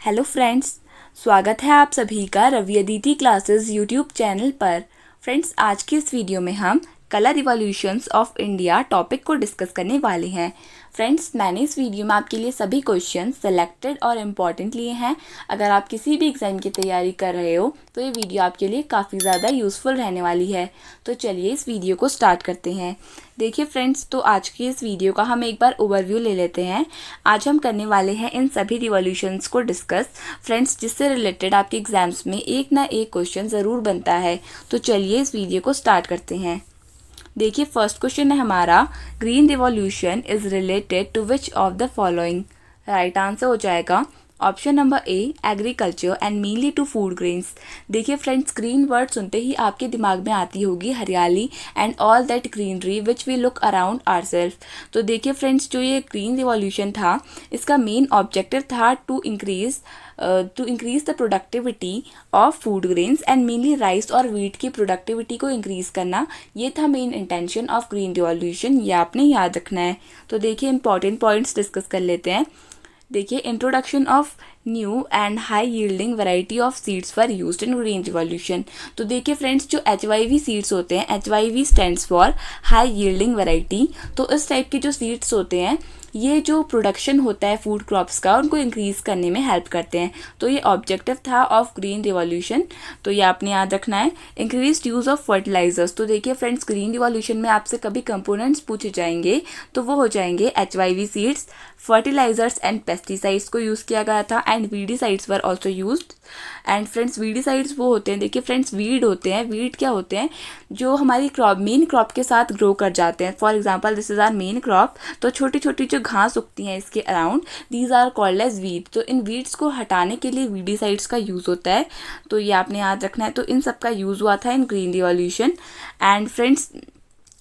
Hello friends, स्वागत है आप सभी का Ravi Aditi classes YouTube channel पर। फ्रेंड्स, आज की इस वीडियो में हम colour revolutions of India topic को डिस्कस करने वाले हैं। फ्रेंड्स, मैंने इस वीडियो में आपके लिए सभी क्वेश्चन सेलेक्टेड और इम्पॉर्टेंट लिए हैं। अगर आप किसी भी एग्ज़ाम की तैयारी कर रहे हो तो ये वीडियो आपके लिए काफ़ी ज़्यादा यूज़फुल रहने वाली है। तो चलिए इस वीडियो को स्टार्ट करते हैं। देखिए फ्रेंड्स, तो आज की इस वीडियो का हम एक बार ओवरव्यू ले लेते हैं। आज हम करने वाले हैं इन सभी रिवॉल्यूशंस को डिस्कस फ्रेंड्स, जिससे रिलेटेड आपके एग्जाम्स में एक ना एक क्वेश्चन ज़रूर बनता है। तो चलिए इस वीडियो को स्टार्ट करते हैं। देखिए, फर्स्ट क्वेश्चन है हमारा, green revolution is related to which of the following. Right answer हो जाएगा option number A, agriculture and mainly to food grains. देखिए फ्रेंड्स, ग्रीन वर्ड सुनते ही आपके दिमाग में आती होगी हरियाली and all that greenery which we look around ourself. तो देखिए फ्रेंड्स, जो ये ग्रीन रिवॉल्यूशन था, इसका मेन ऑब्जेक्टिव था to increase the productivity of food grains and mainly rice और वीट की प्रोडक्टिविटी को इंक्रीज करना। ये था main intention of green revolution, ये आपने याद रखना है। तो देखिए इंपॉर्टेंट पॉइंट्स डिस्कस कर लेते हैं। देखिए, introduction of new and high yielding variety of seeds for used in green revolution. तो देखिए फ्रेंड्स, जो HYV सीड्स होते हैं, HYV stands for high yielding variety. तो इस टाइप के जो सीड्स होते हैं, ये जो प्रोडक्शन होता है फूड क्रॉप्स का, उनको इंक्रीज़ करने में हेल्प करते हैं। तो ये ऑब्जेक्टिव था ऑफ ग्रीन रिवॉल्यूशन, तो ये आपने याद रखना है। Increase use of fertilisers. तो देखिए फ्रेंड्स, ग्रीन रिवॉल्यूशन में आपसे कभी कंपोनेंट्स पूछे जाएंगे तो वो हो जाएंगे HYV seeds, fertilisers and pesticides को यूज़ किया गया था and weedicides were also used. And friends, weedicides वो होते हैं, देखिए फ्रेंड्स, वीड होते हैं। वीड क्या होते हैं? जो हमारी क्रॉप, मेन क्रॉप के साथ ग्रो कर जाते हैं। For example, this is our main crop. तो छोटी छोटी जो घास उगती हैं इसके अराउंड, these are called as weed. तो इन वीड्स को हटाने के लिए वीडिसाइड्स का यूज़ होता है। तो ये आपने याद रखना है। तो इन सब का यूज़ हुआ था in green revolution. And friends,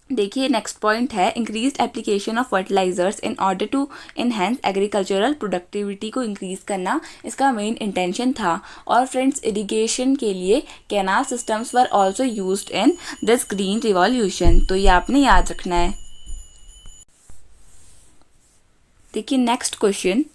देखिए नेक्स्ट पॉइंट है, increase application of fertilisers in order to enhance agricultural productivity को इंक्रीज करना इसका मेन इंटेंशन था। और फ्रेंड्स, इरिगेशन के लिए canal systems were also used in this green revolution. तो ये आपने याद रखना है। देखिए next question,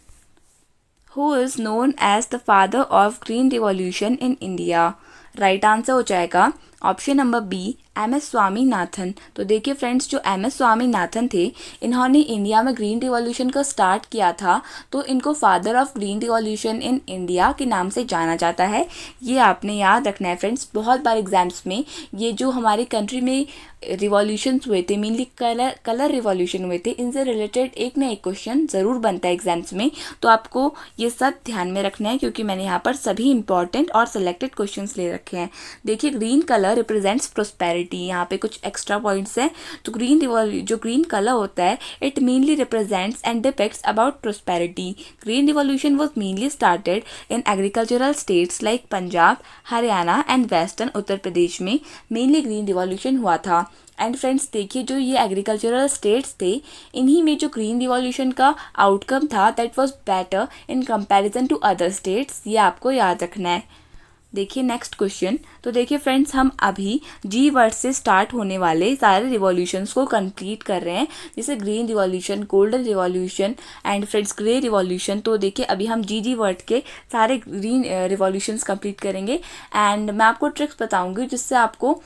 who is known as the father of green revolution in India. Right answer हो जाएगा option number B, MS Swaminathan. तो देखिए फ्रेंड्स, जो MS स्वामीनाथन थे, इन्होंने इंडिया में ग्रीन रिवॉल्यूशन को स्टार्ट किया था। तो इनको father of green revolution in India के नाम से जाना जाता है। ये आपने याद रखना है फ्रेंड्स। बहुत बार एग्जाम्स में ये जो हमारे कंट्री में रिवॉल्यूशंस हुए थे, मेनली कलर रिवॉल्यूशन हुए थे, इनसे रिलेटेड एक ना एक क्वेश्चन ज़रूर बनता है एग्जाम्स में। तो आपको ये सब ध्यान में रखना है, क्योंकि मैंने यहाँ पर सभी इंपॉर्टेंट और सिलेक्टेड क्वेश्चंस ले रखे हैं। देखिए, ग्रीन कलर रिप्रेजेंट्स प्रोस्पेरिटी। यहाँ पे कुछ एक्स्ट्रा पॉइंट्स हैं। तो जो ग्रीन कलर होता है, it mainly represents and depicts about prosperity. Green revolution was mainly started in agricultural states like Punjab, Haryana and western Uttar Pradesh में मेनली ग्रीन रिवॉल्यूशन हुआ था। एंड फ्रेंड्स, देखिए जो ये एग्रीकल्चरल स्टेट्स थे, इन्हीं में जो ग्रीन रिवॉल्यूशन का आउटकम था, that was better in comparison to other states. ये आपको याद रखना है। देखिए नेक्स्ट क्वेश्चन, तो देखिए फ्रेंड्स, हम अभी G वर्ड से स्टार्ट होने वाले सारे रिवॉल्यूशंस को कंप्लीट कर रहे हैं, जैसे green revolution, golden revolution and friends grey revolution. तो देखिए अभी हम G वर्ड के सारे ग्रीन रिवॉल्यूशंस कंप्लीट करेंगे एंड मैं आपको ट्रिक्स बताऊंगी जिससे आपको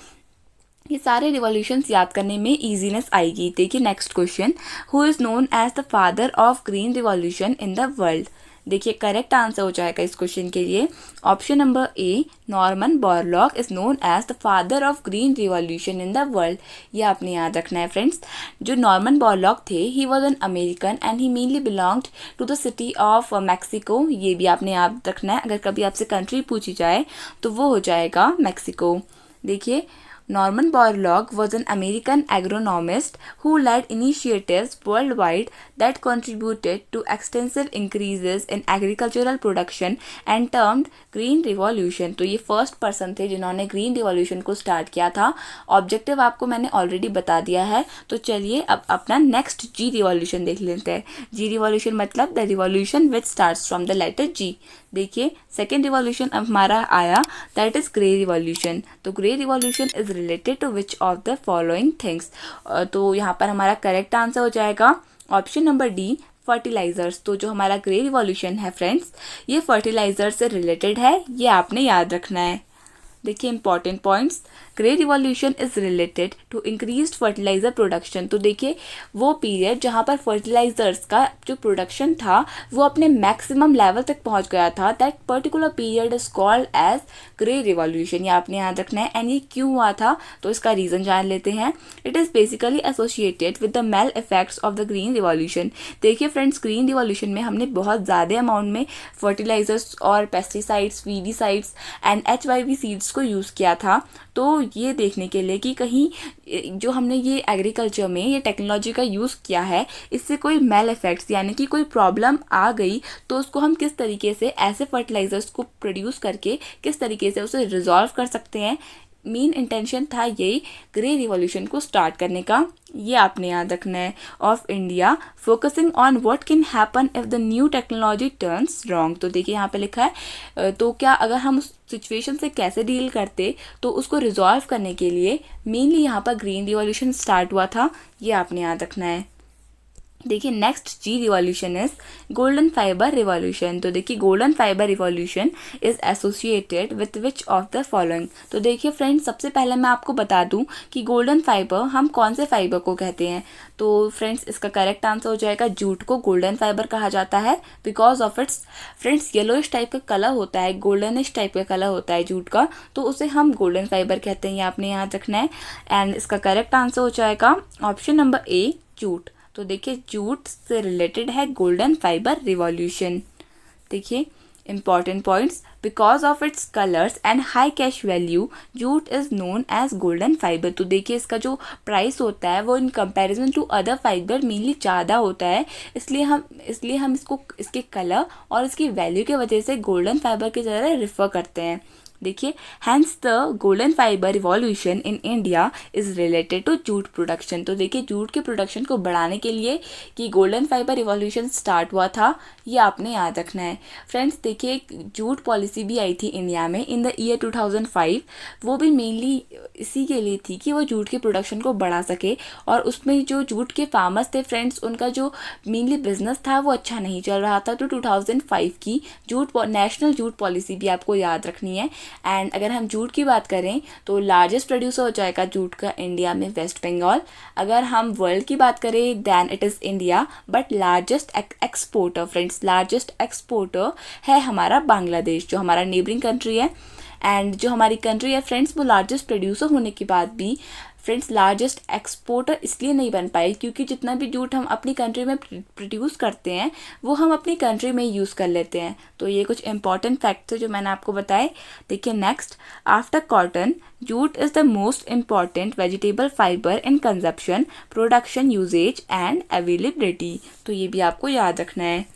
ये सारे रिवॉल्यूशंस याद करने में ईजीनेस आएगी। देखिए next question, who is known as the father of green revolution in the world. देखिए करेक्ट आंसर हो जाएगा इस क्वेश्चन के लिए option number A, Norman Borlaug is known as the father of green revolution in the world. ये आपने याद रखना है फ्रेंड्स। जो नॉर्मन बोरलॉग थे, he was an American and he mainly belonged to the city of Mexico. ये भी आपने याद रखना है, अगर कभी आपसे कंट्री पूछी जाए तो वो हो जाएगा मैक्सिको। देखिए, Norman Borlaug was an American agronomist who led initiatives worldwide that contributed to extensive increases in agricultural production and termed Green Revolution। तो ये फर्स्ट पर्सन थे जिन्होंने ग्रीन रिवॉल्यूशन को स्टार्ट किया था। ऑब्जेक्टिव आपको मैंने ऑलरेडी बता दिया है। तो चलिए अब अपना नेक्स्ट G रिवॉल्यूशन देख लेते हैं। G रिवॉल्यूशन मतलब the revolution which starts from the letter G। देखिए सेकेंड रिवॉल्यूशन अब हमारा आया, दैट इज ग्रे रिवॉल्यूशन। तो grey revolution is related to which of the following things. तो यहाँ पर हमारा करेक्ट आंसर हो जाएगा ऑप्शन नंबर डी, फर्टिलाइजर्स। तो जो हमारा ग्रे रिवॉल्यूशन है फ्रेंड्स, ये फर्टिलाइजर से रिलेटेड है, ये आपने याद रखना है। देखिए important points, grey revolution is related to increased fertiliser production. तो देखिए वो पीरियड जहाँ पर फर्टिलाइजर्स का जो प्रोडक्शन था वो अपने मैक्सिमम लेवल तक पहुँच गया था, that particular period is called as grey revolution. ये आपने याद रखना है। एंड ये क्यों हुआ था, तो इसका रीज़न जान लेते हैं। It is basically associated with the male effects of the green revolution. देखिए फ्रेंड्स, ग्रीन रिवॉल्यूशन में हमने बहुत ज़्यादा अमाउंट में फर्टिलाइजर्स और pesticides, weedicides and HYV seeds को यूज़ किया था। तो ये देखने के लिए कि कहीं जो हमने ये एग्रीकल्चर में ये टेक्नोलॉजी का यूज़ किया है, इससे कोई मेल इफेक्ट्स यानी कि कोई प्रॉब्लम आ गई तो उसको हम किस तरीके से ऐसे फर्टिलाइजर्स को प्रोड्यूस करके किस तरीके से उसे रिजॉल्व कर सकते हैं। मेन इंटेंशन था यही ग्रे रिवॉल्यूशन को स्टार्ट करने का, ये आपने याद रखना है। Of India focusing on what can happen if the new technology turns wrong. तो देखिए यहाँ पे लिखा है तो क्या अगर हम उस सिचुएशन से कैसे डील करते, तो उसको रिजॉल्व करने के लिए मेनली यहाँ पर ग्रीन रिवॉल्यूशन स्टार्ट हुआ था, ये आपने याद रखना है। देखिए next ji revolution is golden fibre revolution. तो देखिए golden fibre revolution is associated with which of the following. तो देखिए फ्रेंड्स, सबसे पहले मैं आपको बता दूं कि गोल्डन फाइबर हम कौन से फाइबर को कहते हैं। तो फ्रेंड्स इसका करेक्ट आंसर हो जाएगा जूट को गोल्डन फाइबर कहा जाता है, because of it's friends yellowish type का कलर होता है, गोल्डनिश टाइप का कलर होता है जूट का, तो उसे हम गोल्डन फाइबर कहते हैं, ये आपने याद रखना है। एंड इसका करेक्ट आंसर हो जाएगा ऑप्शन नंबर ए जूट। तो देखिए जूट से रिलेटेड है गोल्डन फाइबर रिवॉल्यूशन। देखिए important points, because of its colours and high cash value jute is known as golden fibre. तो देखिए इसका जो प्राइस होता है वो in comparison to other fibre mainly ज़्यादा होता है, इसलिए हम इसको इसके कलर और इसकी वैल्यू की वजह से गोल्डन फाइबर की तरह रेफर करते हैं। देखिए hence the golden fibre revolution in India is related to jute production. तो देखिए जूट के प्रोडक्शन को बढ़ाने के लिए कि गोल्डन फाइबर रिवॉल्यूशन स्टार्ट हुआ था, ये आपने याद रखना है। फ्रेंड्स देखिए एक जूट पॉलिसी भी आई थी इंडिया में इन द ईयर 2005, वो भी मेनली इसी के लिए थी कि वो जूट के प्रोडक्शन को बढ़ा सके, और उसमें जो जूट के फार्मर्स थे फ्रेंड्स, उनका जो मेनली बिजनेस था वो अच्छा नहीं चल रहा था। तो 2005 की नेशनल जूट पॉलिसी भी आपको याद रखनी है। एंड अगर हम जूट की बात करें तो लार्जेस्ट प्रोड्यूसर हो जाएगा जूट का इंडिया में वेस्ट बंगाल। अगर हम वर्ल्ड की बात करें then it is India, but largest exporter friends, largest exporter है हमारा बांग्लादेश, जो हमारा नेबरिंग कंट्री है। एंड जो हमारी कंट्री है फ्रेंड्स, वो लार्जेस्ट प्रोड्यूसर होने के बाद भी फ्रेंड्स लार्जेस्ट एक्सपोर्टर इसलिए नहीं बन पाई क्योंकि जितना भी जूट हम अपनी कंट्री में प्रोड्यूस करते हैं वो हम अपनी कंट्री में यूज़ कर लेते हैं। तो ये कुछ इंपॉर्टेंट फैक्ट्स है जो मैंने आपको बताए। देखिए next, after cotton jute is the most important vegetable fibre in consumption, production, usage and availability. तो ये भी आपको याद रखना है।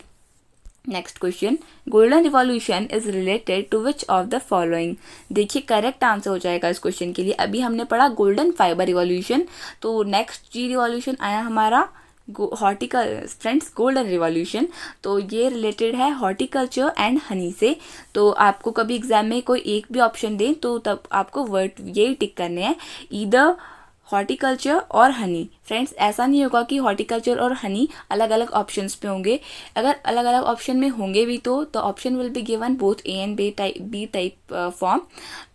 Next question, golden revolution is related to which of the following. देखिए करेक्ट आंसर हो जाएगा इस क्वेश्चन के लिए। अभी हमने पढ़ा गोल्डन फाइबर रिवॉल्यूशन, तो नेक्स्ट जी रिवॉल्यूशन आया हमारा फ्रेंड्स गोल्डन रिवॉल्यूशन। तो ये रिलेटेड है हॉर्टिकल्चर एंड हनी से। तो आपको कभी एग्जाम में कोई एक भी ऑप्शन दें तो तब आपको वर्ड यही टिक करने हैं, ईदर हॉर्टिकल्चर और हनी। फ्रेंड्स ऐसा नहीं होगा कि हॉर्टिकल्चर और हनी अलग अलग ऑप्शंस पे होंगे। अगर अलग अलग ऑप्शन में होंगे भी तो option will be given both A and B type form.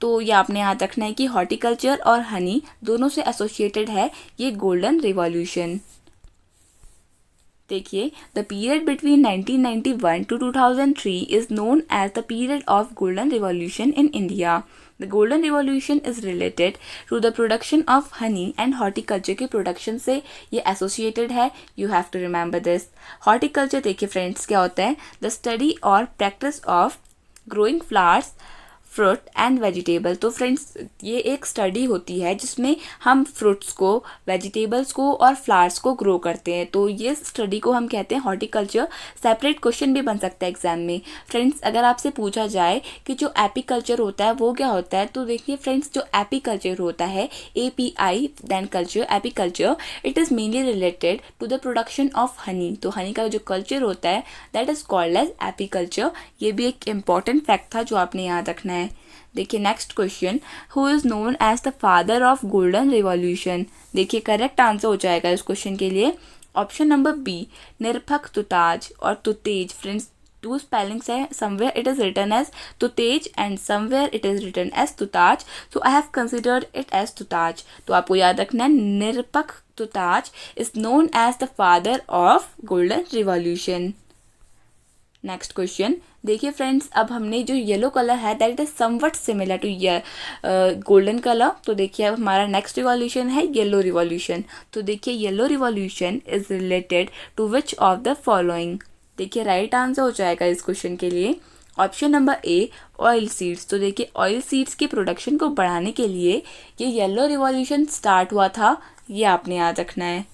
तो ये आपने याद रखना है कि हॉर्टिकल्चर और हनी दोनों से एसोसिएटेड है ये गोल्डन रिवॉल्यूशन। देखिए the period between 1991 to 2003 is known as the period of golden revolution in India. The golden revolution is related to the production of honey and horticulture के प्रोडक्शन से ये associated है। You have to remember this. Horticulture देखिए friends क्या होता है, the study और practice of growing flowers, fruit and vegetable. तो फ्रेंड्स ये एक स्टडी होती है जिसमें हम फ्रूट्स को, वेजिटेबल्स को और फ्लावर्स को ग्रो करते हैं। तो ये स्टडी को हम कहते हैं हॉर्टिकल्चर। सेपरेट क्वेश्चन भी बन सकता है एग्जाम में। फ्रेंड्स अगर आपसे पूछा जाए कि जो एपीकल्चर होता है वो क्या होता है, तो देखिए फ्रेंड्स जो एपीकल्चर होता है, API then culture, apiculture, it is mainly related to the production of honey. तो हनी का जो कल्चर होता है that is called as apiculture. ये भी एक इम्पॉर्टेंट फैक्ट था जो आपने याद रखना है। देखिए next question, who is known as the father of golden revolution. देखिए करेक्ट आंसर हो जाएगा इस क्वेश्चन के लिए option number B Nirpakh Tutaj और तुतेज। फ्रेंड्स, टू स्पेलिंग्स है, somewhere it is written as Tutej and somewhere it is written as Tutaj, so I have considered it as Tutaj. तो आपको याद रखना है Nirpakh Tutaj is known as the father of golden revolution. Next question देखिए friends, अब हमने जो येलो कलर है that it is somewhat similar to golden colour. तो देखिए अब हमारा नेक्स्ट रिवॉल्यूशन है येलो रिवॉल्यूशन। तो देखिए yellow revolution is related to which of the following. देखिए राइट आंसर हो जाएगा इस क्वेश्चन के लिए option number A oil seeds. तो देखिए ऑयल सीड्स की प्रोडक्शन को बढ़ाने के लिए ये येलो रिवॉल्यूशन स्टार्ट हुआ था, ये आपने याद रखना है।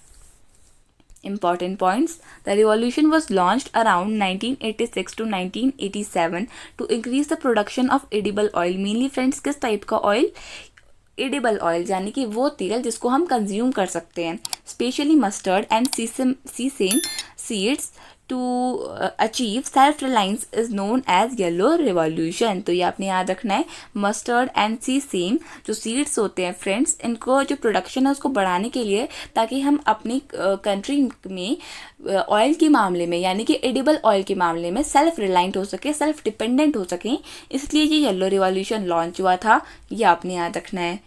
Important points. The revolution was launched around 1986 to 1987 to increase the production of edible oil. Mainly friends किस टाइप का ऑयल? एडिबल ऑयल, यानी कि वो तेल जिसको हम कंज्यूम कर सकते हैं। Specially mustard and sesame seeds to achieve self reliance is known as yellow revolution. तो ये आपने याद रखना है, मस्टर्ड एंड सीसेम जो सीड्स होते हैं फ्रेंड्स, इनको जो प्रोडक्शन है उसको बढ़ाने के लिए, ताकि हम अपनी कंट्री में ऑयल के मामले में यानी कि एडिबल ऑयल के मामले में सेल्फ रिलायंट हो सके, सेल्फ डिपेंडेंट हो सकें, इसलिए ये येलो रिवॉल्यूशन लॉन्च हुआ था, ये आपने याद रखना है।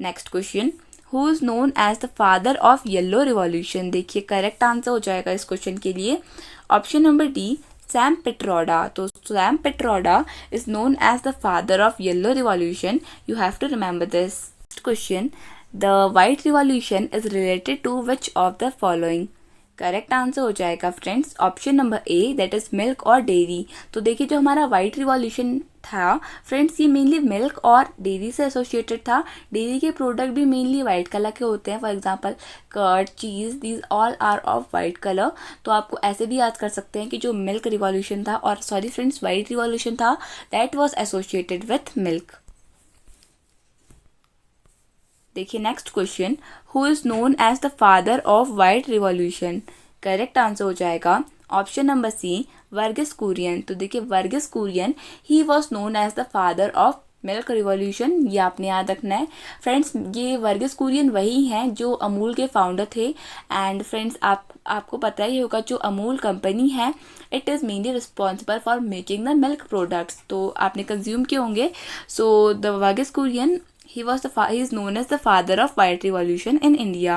Next question, who is known as the father of yellow revolution. देखिए करेक्ट आंसर हो जाएगा इस क्वेश्चन के लिए option number D Sam Pitroda. तो Sam Pitroda is known as the father of yellow revolution, you have to remember this. Question, the white revolution is related to which of the following. Correct answer हो जाएगा friends option number A that is milk और dairy. तो देखिए जो हमारा white revolution था friends, ये mainly milk और डेयरी से एसोसिएटेड था। डेयरी के प्रोडक्ट भी मेनली वाइट कलर के होते हैं, for example curd, cheese, these all are of white colour. तो आपको ऐसे भी याद कर सकते हैं कि जो मिल्क रिवॉल्यूशन था, और सॉरी फ्रेंड्स वाइट रिवॉल्यूशन था, that was associated with milk. देखिए next question, who is known as the father of white revolution. Correct answer हो जाएगा option number C Verghese Kurien. तो देखिए Verghese Kurien he was known as the father of milk revolution, ये आपने याद रखना है फ्रेंड्स। ये वर्गीस कुरियन वही हैं जो अमूल के फाउंडर थे। एंड फ्रेंड्स आपको पता ही होगा जो अमूल कंपनी है, it is mainly responsible for making the milk products. तो आपने कंज्यूम किए होंगे। So the Verghese Kurien he is known as the father of white revolution in India.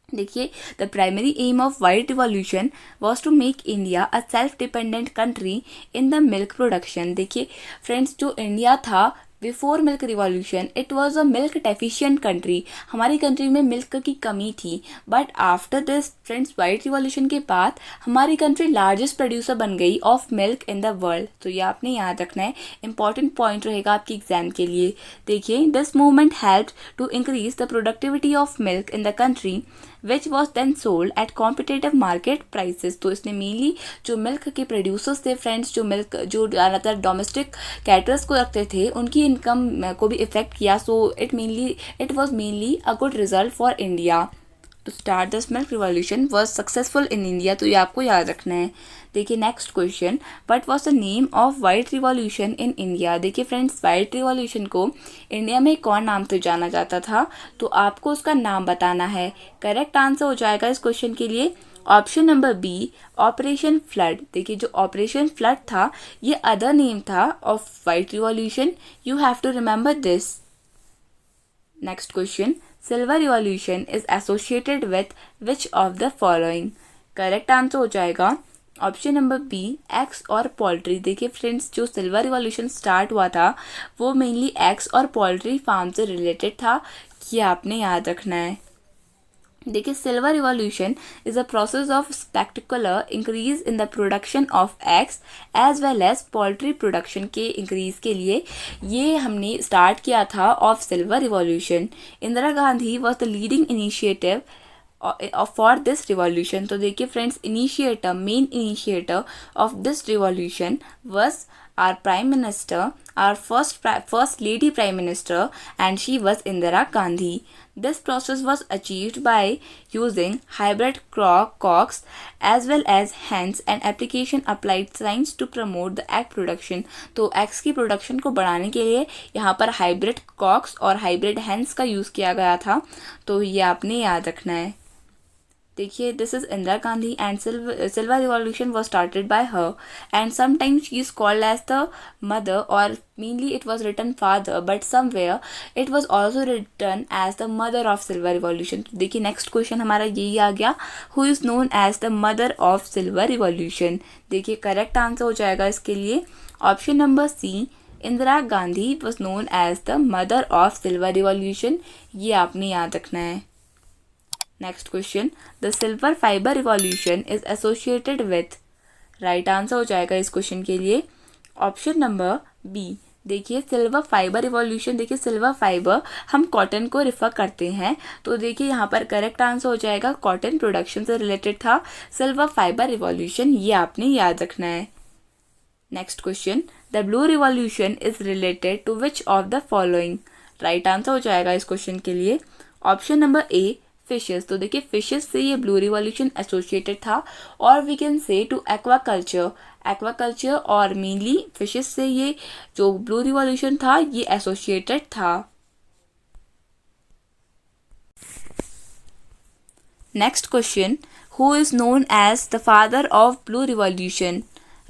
देखिए the primary aim of white revolution was to make India a self dependent country in the milk production. देखिए friends जो India था before milk revolution it was a milk deficient country, हमारी country में milk की कमी थी। But after this friends white revolution के बाद हमारी कंट्री लार्जेस्ट प्रोड्यूसर बन गई of milk in the world. तो ये आपने याद रखना है, इंपॉर्टेंट पॉइंट रहेगा आपके एग्जाम के लिए। देखिए this movement helped to increase the productivity of milk in the country which was then sold at competitive market prices. तो इसने मेनली जो मिल्क के प्रोड्यूसर्स थे फ्रेंड्स, जो मिल्क जो ज़्यादातर डोमेस्टिक कैटर्स को रखते थे, उनकी इनकम को भी इफेक्ट किया। So it was mainly a good result for India to start this milk revolution was successful in India. तो ये आपको याद रखना है। देखिए next question, what was the name of white revolution in India. देखिए फ्रेंड्स वाइट रिवॉल्यूशन को India में कौन नाम से जाना जाता था, तो आपको उसका नाम बताना है। करेक्ट आंसर हो जाएगा इस क्वेश्चन के लिए option number B operation flood. देखिए जो ऑपरेशन फ्लड था ये अदर नेम था of white revolution, you have to remember this. Next question, silver revolution is associated with which of the following. Correct answer हो जाएगा option number B eggs और poultry. देखिए friends जो silver revolution start हुआ था वो mainly eggs और poultry farm से रिलेटेड था, ये आपने याद रखना है। देखिए silver revolution is a process of spectacular increase in the production of eggs as well as poultry production के इंक्रीज के लिए ये हमने स्टार्ट किया था of silver revolution. Indira Gandhi was the leading initiative for this revolution. तो देखिए friends main initiator of this revolution was our prime minister, our first lady prime minister, and she was Indira Gandhi. This process was achieved by using hybrid cocks as well as hens and application applied science to promote the egg production. तो eggs की production को बढ़ाने के लिए यहाँ पर hybrid cocks और hybrid hens का यूज़ किया गया था, तो ये आपने याद रखना है। देखिए this is Indira Gandhi and silver revolution was started by her and sometimes she is called as the mother और mainly it was written father but somewhere it was also written as the mother of silver revolution. देखिए next question हमारा यही आ गया, who is known as the mother of silver revolution. देखिए correct answer हो जाएगा इसके लिए option number C, Indira Gandhi was known as the mother of silver revolution. ये आपने याद रखना है। Next question, the silver fibre revolution is associated with, right answer हो जाएगा इस क्वेश्चन के लिए ऑप्शन नंबर बी। देखिए सिल्वर फाइबर रिवॉल्यूशन, देखिए सिल्वर फाइबर हम कॉटन को रिफर करते हैं, तो देखिए यहाँ पर करेक्ट आंसर हो जाएगा कॉटन प्रोडक्शन से रिलेटेड था सिल्वर फाइबर रिवॉल्यूशन। ये आपने याद रखना है। Next question, the blue revolution is related to which of the following, right answer हो जाएगा इस क्वेश्चन के लिए ऑप्शन नंबर ए, फिशेस। तो देखिए फिशेस से ये ब्लू रिवॉल्यूशन एसोसिएटेड था और we can say to aquaculture और मेनली फिशेस से ये जो ब्लू रिवॉल्यूशन था ये एसोसिएटेड था। Next question, who is known as the father of blue revolution,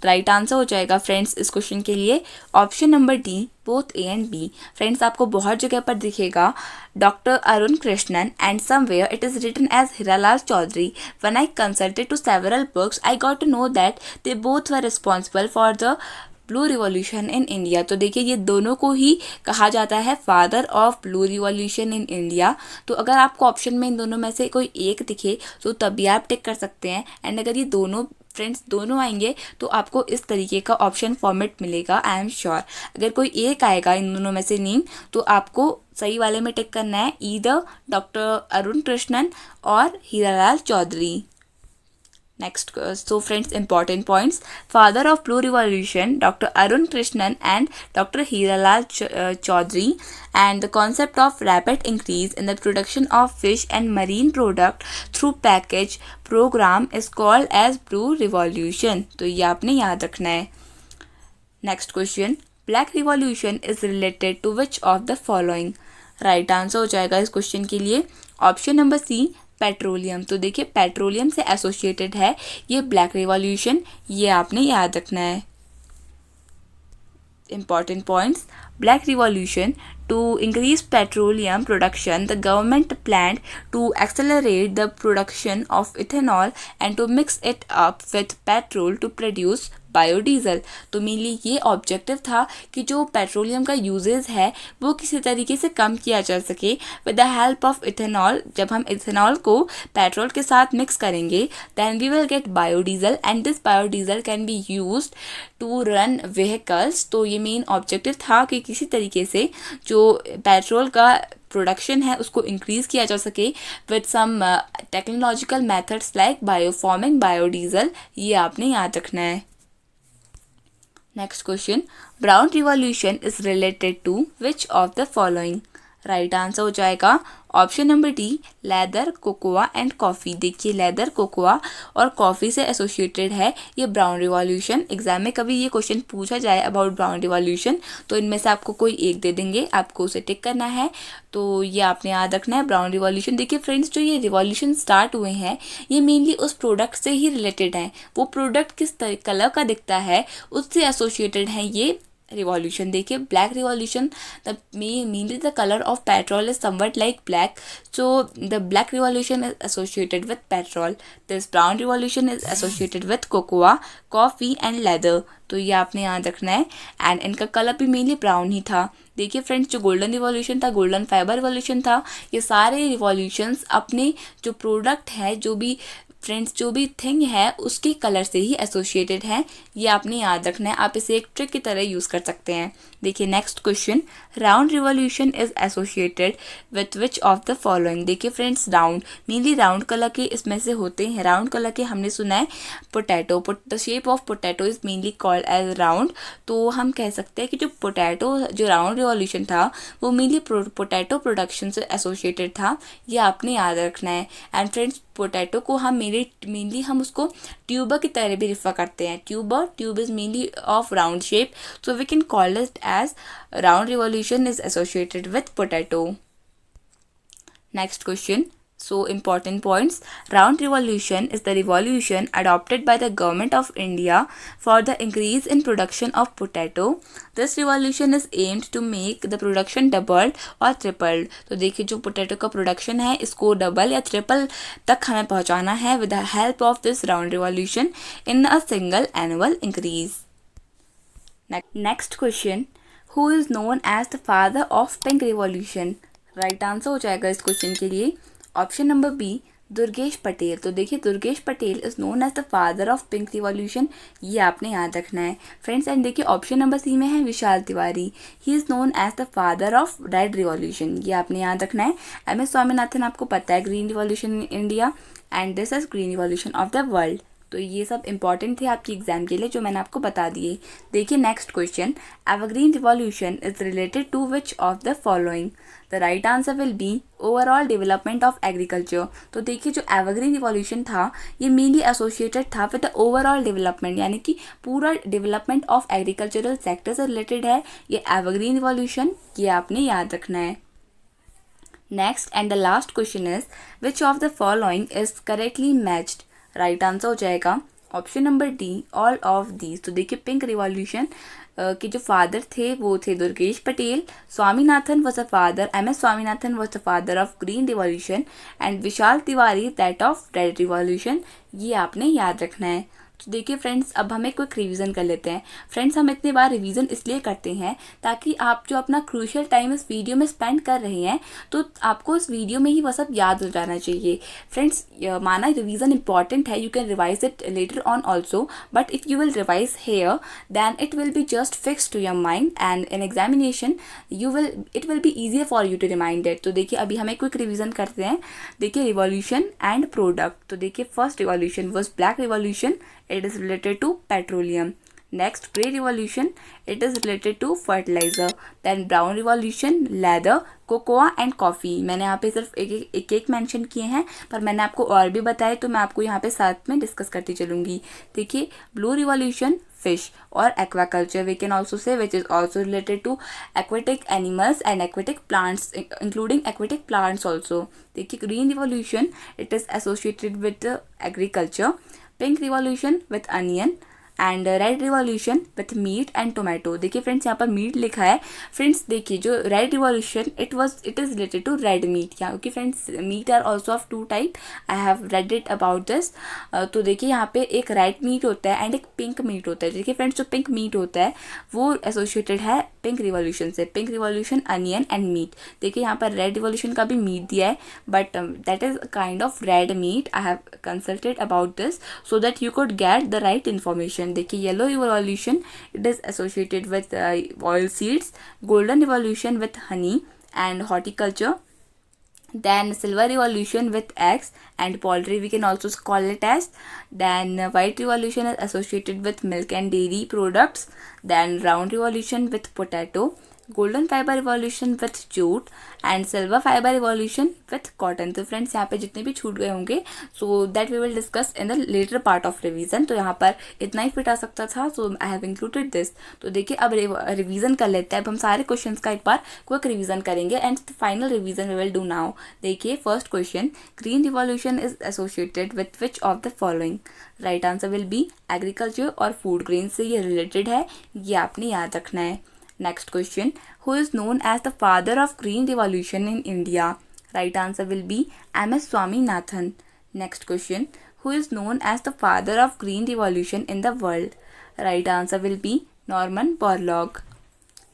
right answer हो जाएगा फ्रेंड्स इस क्वेश्चन के लिए option number D, both A and B. Friends आपको बहुत जगह पर दिखेगा doctor Arun Krishnan and somewhere it is written as Hiralal Chaudhary. When I consulted to several books I got to know that they both were responsible for the blue revolution in India. तो देखिए ये दोनों को ही कहा जाता है father of blue revolution in India. तो अगर आपको ऑप्शन में इन दोनों में से कोई एक दिखे तो तभी आप टिक कर सकते हैं, एंड अगर ये दोनों फ्रेंड्स दोनों आएंगे तो आपको इस तरीके का ऑप्शन फॉर्मेट मिलेगा आई एम श्योर। अगर कोई एक आएगा इन दोनों में से नेम तो आपको सही वाले में टिक करना है ईदर डॉक्टर अरुण कृष्णन और Hiralal Chaudhary. Next, so friends, important points. Father of Blue Revolution, Dr. Arun Krishnan and Dr. Hiralal Chaudhary, and the concept of rapid increase in the production of fish and marine product through package program is called as Blue Revolution. तो ये आपने याद रखना है। Next question, Black Revolution is related to which of the following? Right answer हो जाएगा इस question के लिए ऑप्शन नंबर सी, पेट्रोलियम। तो देखिए पेट्रोलियम से एसोसिएटेड है ये ब्लैक रिवॉल्यूशन, ये आपने याद रखना है। Important points, black revolution to increase petroleum production, the government planned to accelerate the production of ethanol and to mix it up with petrol to produce biodiesel. तो mainly ये objective था कि जो पेट्रोलियम का यूजेस है वो किसी तरीके से कम किया जा सके with the help of ethanol. जब हम इथेनॉल को पेट्रोल के साथ मिक्स करेंगे then we will get biodiesel and this biodiesel can be used to run vehicles. तो ये मेन ऑब्जेक्टिव था कि किसी तरीके से जो पेट्रोल का प्रोडक्शन है उसको इंक्रीज किया जा सके with some technological methods like biofarming biodiesel. ये आपने याद रखना है। Next question, brown revolution is related to which of the following? Right answer हो जाएगा option number D, leather, cocoa and coffee. देखिए लेदर, कोकोआ और कॉफ़ी से एसोसिएटेड है ये ब्राउन रिवॉल्यूशन। एग्जाम में कभी ये क्वेश्चन पूछा जाए अबाउट ब्राउन रिवॉल्यूशन तो इनमें से आपको कोई एक दे देंगे, आपको उसे टिक करना है। तो ये आपने याद रखना है ब्राउन रिवॉल्यूशन। देखिए फ्रेंड्स जो ये रिवॉल्यूशन स्टार्ट हुए हैं ये मेनली उस प्रोडक्ट से ही रिलेटेड हैं, वो प्रोडक्ट किस कलर का दिखता है उससे एसोसिएटेड हैं ये रिवॉल्यूशन। देखिए black revolution, the mainly the colour of petrol is somewhat like black, so the black revolution is associated with petrol. This brown revolution is associated with cocoa, coffee and leather. तो ये आपने याद रखना है and इनका colour भी mainly brown ही था। देखिए फ्रेंड्स जो गोल्डन रिवॉल्यूशन था, गोल्डन फाइबर रिवॉल्यूशन था, ये सारे रिवॉल्यूशंस अपने जो प्रोडक्ट है जो भी फ्रेंड्स जो भी थिंग है उसके कलर से ही एसोसिएटेड है। ये आपने याद रखना है, आप इसे एक ट्रिक की तरह यूज़ कर सकते हैं। देखिए next question, round revolution is associated with which of the following? देखिए friends round mainly round colour के इसमें से होते हैं। राउंड कलर के हमने सुना है potato, the shape of potato is mainly called as round. तो हम कह सकते हैं कि जो पोटैटो जो राउंड रिवॉल्यूशन था वो मेनली पोटैटो प्रोडक्शन से एसोसिएटेड था। ये आपने याद रखना है। एंड फ्रेंड्स पोटैटो को हम मेनली हम उसको ट्यूबर की तरह भी रेफर करते हैं। Tube is mainly of round shape, so we can call it as round revolution is associated with potato. Next question, So important points. Round revolution is the revolution adopted by the government of India for the increase in production of potato. This revolution is aimed to make the production doubled or tripled. तो देखिए जो potato का production है इसको double या triple तक हमें पहुंचाना है with the help of this round revolution in a single annual increase. Next question. Who is known as the father of pink revolution? Right answer हो जाएगा इस क्वेश्चन के लिए option number B, Durgesh Patel. तो देखिए Durgesh Patel is known as the father of pink revolution, ये आपने याद रखना है फ्रेंड्स। एंड देखिए ऑप्शन नंबर सी में है Vishal Tiwari, he is known as the father of red revolution, ये आपने याद रखना है। एम एस स्वामीनाथन आपको पता है green revolution in India and this is green revolution of the world. तो ये सब इंपॉर्टेंट थे आपकी एग्जाम के लिए जो मैंने आपको बता दिए। देखिए next question, evergreen revolution is related to which of the following? The right answer will be overall development of agriculture. तो देखिए जो एवरग्रीन रिवॉल्यूशन था ये मेनली एसोसिएटेड था विद द ओवरऑल डेवलपमेंट, यानी कि पूरा डेवलपमेंट ऑफ एग्रीकल्चरल सेक्टर से रिलेटेड है ये एवरग्रीन रिवॉल्यूशन, ये आपने याद रखना है। Next and the last question is which of the following is correctly matched? Right answer हो जाएगा option number D, all of these. तो देखिए पिंक रिवॉल्यूशन के जो फादर थे वो थे Durgesh Patel, Swaminathan was the father, M S Swaminathan was the father of green revolution and Vishal Tiwari that of red revolution, ये आपने याद रखना है। तो देखिए फ्रेंड्स अब हम एक क्विक रिवीजन कर लेते हैं। फ्रेंड्स हम इतनी बार रिवीजन इसलिए करते हैं ताकि आप जो अपना क्रूशियल टाइम इस वीडियो में स्पेंड कर रहे हैं तो आपको इस वीडियो में ही वह सब याद हो जाना चाहिए। फ्रेंड्स माना रिवीजन इंपॉर्टेंट है, you can revise it later on also, but if you will revise here then it will be just fix to your mind and in examination it will be easier for you to remind it. तो देखिए अभी हमें quick revision करते हैं। देखिए revolution and product. तो देखिए first revolution was black revolution, it is related to petroleum. Next, grey revolution, it is related to fertilizer. Then brown revolution, leather, cocoa and coffee. मैंने यहाँ पे सिर्फ एक मेंशन किए हैं पर मैंने आपको और भी बताए तो मैं आपको यहाँ पे साथ में डिस्कस करती चलूँगी। देखिए ब्लू रिवॉल्यूशन, fish और aquaculture we can also say, which is also related to aquatic animals and aquatic plants including aquatic plants also. देखिए green revolution, it is associated with agriculture. Pink revolution with onion and red revolution with meat and tomato. देखिए friends यहाँ पर meat लिखा है। Friends देखिए जो red revolution it is related to red meat, क्योंकि friends meat are also of two type, I have read it about this. तो देखिए यहाँ पे एक रेड मीट होता है एंड एक पिंक मीट होता है। देखिए फ्रेंड्स जो पिंक मीट होता है वो एसोसिएटेड है पिंक रिवॉल्यूशन से, pink revolution onion and meat. देखिए यहाँ पर रेड रिवॉल्यूशन का भी मीट दिया है but that is kind of red meat, I have consulted about this so that you could get the right information. देखिए yellow revolution it is associated with oil seeds, golden revolution with honey and horticulture, then silver revolution with eggs and poultry we can also call it as, then white revolution is associated with milk and dairy products, then round revolution with potato, golden fiber revolution with jute and silver fiber revolution with cotton। तो friends यहाँ पे जितने भी छूट गए होंगे so that we will discuss in the later part of revision. तो यहाँ पर इतना ही फिट आ सकता था so I have included this. तो देखिए अब रिवीजन कर लेते हैं। अब हम सारे क्वेश्चंस का एक बार क्विक रिवीजन करेंगे and final revision we will do now. देखिए first question, green revolution is associated with which of the following? Right answer will be agriculture और फूड ग्रेन से ये रिलेटेड है, ये आपने याद रखना है। Next question, who is known as the father of green revolution in India? Right answer will be M.S. Swaminathan. Next question, who is known as the father of green revolution in the world? Right answer will be Norman Borlaug.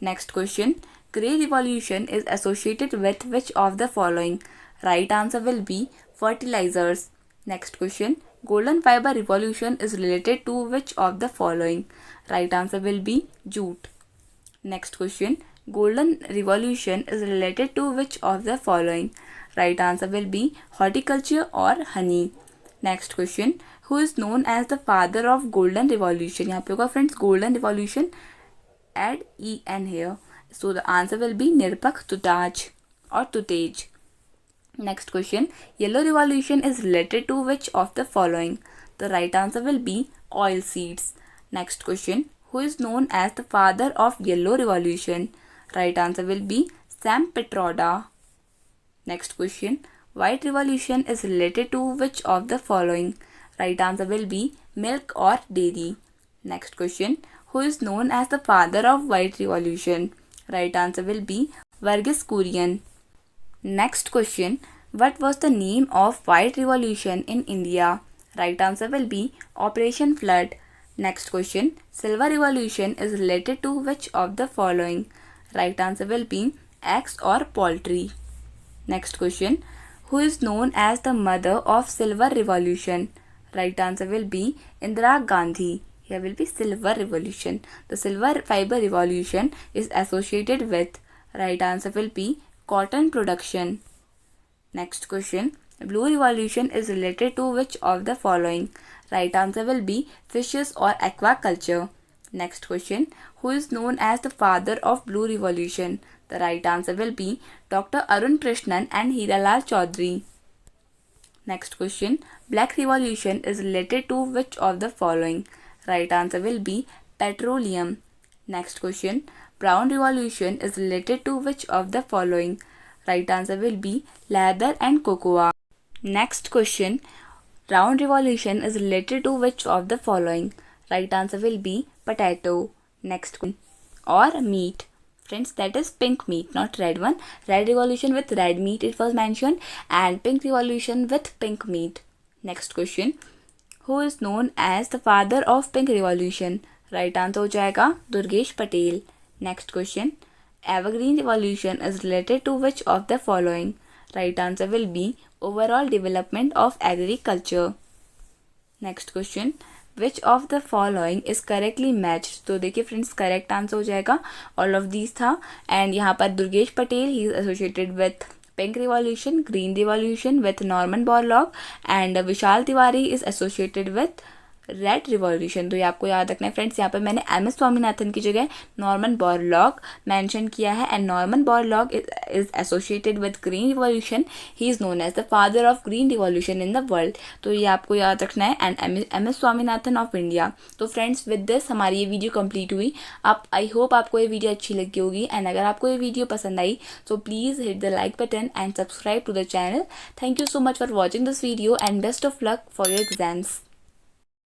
Next question, grey revolution is associated with which of the following? Right answer will be fertilizers. Next question, golden fiber revolution is related to which of the following? Right answer will be jute. Next question, golden revolution is related to which of the following? Right answer will be horticulture or honey. Next question, who is known as the father of golden revolution? यहाँ पे होगा friends golden revolution, add en here. So the answer will be Nirpak Tutaj or Tutej. Next question, yellow revolution is related to which of the following? The right answer will be oil seeds. Next question, who is known as the father of yellow revolution? Right answer will be Sam Petroda. Next question, White revolution is related to which of the following? Right answer will be milk or dairy. Next question. Who is known as the father of white revolution? Right answer will be Vergis Kurian. Next question. What was the name of white revolution in India? Right answer will be Operation Flood. Next question. Silver revolution is related to which of the following? Right answer will be eggs or poultry. Next question. Who is known as the mother of silver revolution? Right answer will be Indira Gandhi. Here will be silver revolution. The silver fiber revolution is associated with. Right answer will be cotton production. Next question. Blue revolution is related to which of the following? Right answer will be fishes or aquaculture. Next question. Who is known as the father of blue revolution? The right answer will be Dr. Arun Krishnan and Hiralal Chaudhary. Next question. Black revolution is related to which of the following? Right answer will be petroleum. Next question. Brown revolution is related to which of the following? Right answer will be leather and cocoa. Next question. Round revolution is related to which of the following? Right answer will be potato. Next question. Or meat. Friends, that is pink meat, not red one. Red revolution with red meat it was mentioned, and pink revolution with pink meat. Next question. Who is known as the father of pink revolution? Right answer हो जाएगा Durgesh Patel. Next question. Evergreen revolution is related to which of the following? Right answer will be overall development of agriculture. Next question. Which of the following is correctly matched? तो देखिए friends correct answer हो जाएगा all of these था. And यहाँ पर Durgesh Patel he is associated with pink revolution, green revolution with Norman Borlaug, and Vishal Tiwari is associated with red revolution. तो ये आपको याद रखना है फ्रेंड्स. यहाँ पर मैंने एम एस स्वामीनाथन की जगह नॉर्मन बोरलॉग मेंशन किया है, and Norman Borlaug is associated with green revolution. He is known as the father of green revolution in the world. तो ये आपको याद रखना है. And M S Swaminathan of India. तो फ्रेंड्स विद दिस हमारी ये वीडियो कंप्लीट हुई. आप आई होप आपको ये वीडियो अच्छी लगी होगी, एंड अगर आपको ये वीडियो पसंद आई तो please hit the like button and subscribe to the channel. Thank you so much for watching this video and best of luck for your exams.